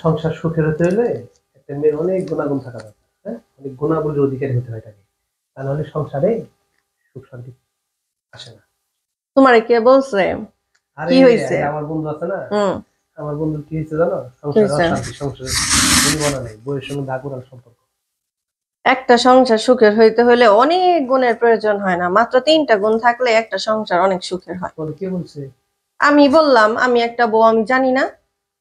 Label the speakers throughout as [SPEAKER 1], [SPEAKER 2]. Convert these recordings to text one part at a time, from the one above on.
[SPEAKER 1] সংসার সুখের হতে হলে একটা মেয়ের অনেক গুণাগুণ থাকা দরকার। হ্যাঁ, অনেক গুণাবলীর অধিকারী হতে হয় তাকে। তা নাহলে সংসারে সুখ শান্তি আসে না।
[SPEAKER 2] তোমারে কে বলছে?
[SPEAKER 1] আরে
[SPEAKER 2] কি হইছে?
[SPEAKER 1] আমার বন্ধু আছে না,
[SPEAKER 2] হুম,
[SPEAKER 1] আমার বন্ধু কি হয়েছে জানো?
[SPEAKER 2] কি
[SPEAKER 1] সংসারে
[SPEAKER 2] হইছে?
[SPEAKER 1] অশান্তি, সংসারে পরিমাণা নেই, বইয়ের সঙ্গে দাগুরার সম্পর্ক।
[SPEAKER 2] একটা সংসার সুখের হইতে হলে অনেক গুণের প্রয়োজন হয় না, মাত্র 3টা গুণ থাকলে একটা সংসার অনেক সুখের হয়।
[SPEAKER 1] বলে কে বলছে?
[SPEAKER 2] আমি বললাম, আমি একটা বউ, আমি জানি না?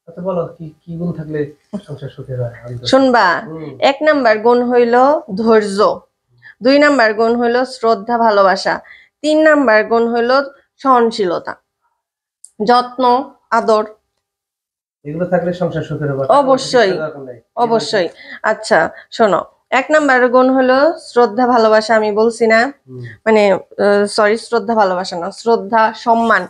[SPEAKER 1] আচ্ছা বলো, কি কি গুণ থাকলে সংসার সুখের হয়?
[SPEAKER 2] শুনবা, 1 নাম্বার গুণ হইল ধৈর্য, 2 নাম্বার গুণ হইল শ্রদ্ধা ভালোবাসা, 3 নাম্বার গুণ হইল সহনশীলতা, যত্ন, আদর।
[SPEAKER 1] এগুলো থাকলে সংসার সুখের হবে।
[SPEAKER 2] অবশ্যই, অবশ্যই। আচ্ছা শোনো, 1 নাম্বার গুণ হলো শ্রদ্ধা ভালোবাসা, আমি বলছি না? মানে সরি, শ্রদ্ধা ভালোবাসা না, শ্রদ্ধা সম্মান।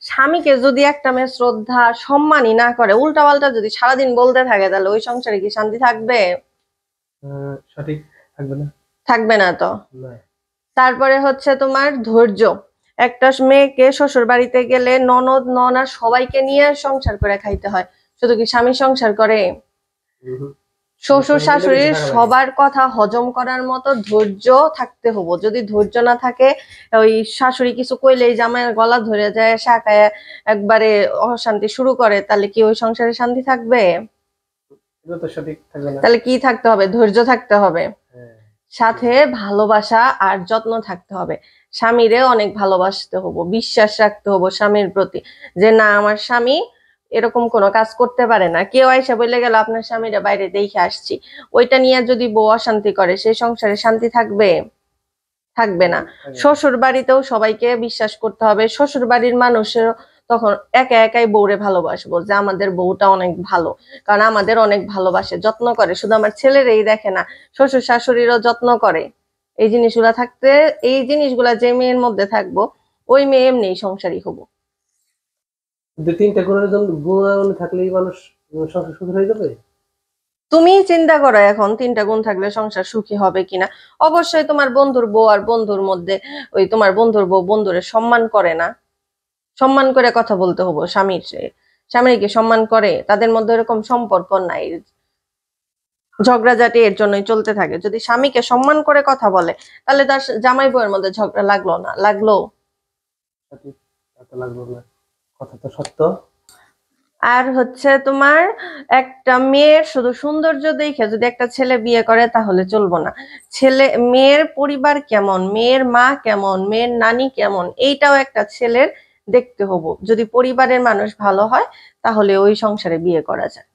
[SPEAKER 2] স্বামীকে যদি একটা মেয়ে শ্রদ্ধা সম্মানই না করে, উল্টা পাল্টা যদি সারাদিন বলতে থাকে, তাহলে ওই সংসারে কি শান্তি থাকবে?
[SPEAKER 1] সঠিক থাকবে না।
[SPEAKER 2] থাকবে না তো। তারপরে হচ্ছে তোমার ধৈর্য। একটা মেয়েকে শ্বশুর বাড়িতে গেলে ননদ ননা সবাইকে নিয়ে সংসার করে খাইতে হয়, শুধু কি স্বামী সংসার করে? শ্বশুর শাশুড়ির সবার কথা হজম করার মতো ধৈর্য থাকতে হবে। যদি ধৈর্য না থাকে, ওই শাশুড়ি কিছু কইলেই জামাইয়ের গলা ধরে যায়, শাকায় একবারে অশান্তি শুরু করে, তাহলে কি ওই সংসারে শান্তি থাকবে? তাহলে কি থাকতে হবে? ধৈর্য থাকতে হবে, সাথে ভালোবাসা আর যত্ন থাকতে হবে। স্বামীরে অনেক ভালোবাসতে হবো, বিশ্বাস রাখতে হবো স্বামীর প্রতি, যে না আমার স্বামী এরকম কোনো কাজ করতে পারে না। কেউ আইসা বলে গেল আপনার স্বামীরা বাইরে দেখে আসছি, ওইটা নিয়ে যদি বউ অশান্তি করে, সেই সংসারে শান্তি থাকবে? থাকবে না। শ্বশুর বাড়িতেও সবাইকে বিশ্বাস করতে হবে, শ্বশুর বাড়ির মানুষের তখন একা একাই বউরে ভালোবাসবো, যে আমাদের বউটা অনেক ভালো, কারণ আমাদের অনেক ভালোবাসে, যত্ন করে, শুধু আমার ছেলেরই দেখে না, শ্বশুর শাশুড়িরও যত্ন করে। এই জিনিসগুলা থাকতে, এই জিনিসগুলা যে মেয়ের মধ্যে থাকবো, ওই মেয়ে এমনি সংসারী হবো।
[SPEAKER 1] 2-3টা গুণাগুণ থাকলেই মানুষ সংসার সুখী হয়ে যাবে।
[SPEAKER 2] তুমি চিন্তা করো এখন 3টা গুণ থাকলে সংসার সুখী হবে কিনা। অবশ্যই তোমার বন্ধুর বউ আর বন্ধুর মধ্যে, ওই তোমার বন্ধুর বউ বন্ধুরে সম্মান করে না, সম্মান করে কথা বলতে হবো। স্বামীকে সম্মান করে, তাদের মধ্যে এরকম সম্পর্ক নাই, ঝগড়াঝাটি এর জন্যই চলতে থাকে। যদি স্বামীকে সম্মান করে কথা বলে, তাহলে তার জামাই বউয়ের মধ্যে ঝগড়া লাগলো না? লাগলো।
[SPEAKER 1] কথা তো সত্য।
[SPEAKER 2] আর হচ্ছে তোমার, একটা মেয়ের শুধু সৌন্দর্য দেখে যদি একটা ছেলে বিয়ে করে, তাহলে চলবো না। মেয়ের পরিবার কেমন, মেয়ের মা কেমন, মেয়ের নানি কেমন, এইটাও একটা ছেলের দেখতে হবো। যদি পরিবারের মানুষ ভালো হয়, তাহলে ওই সংসারে বিয়ে করা যায়।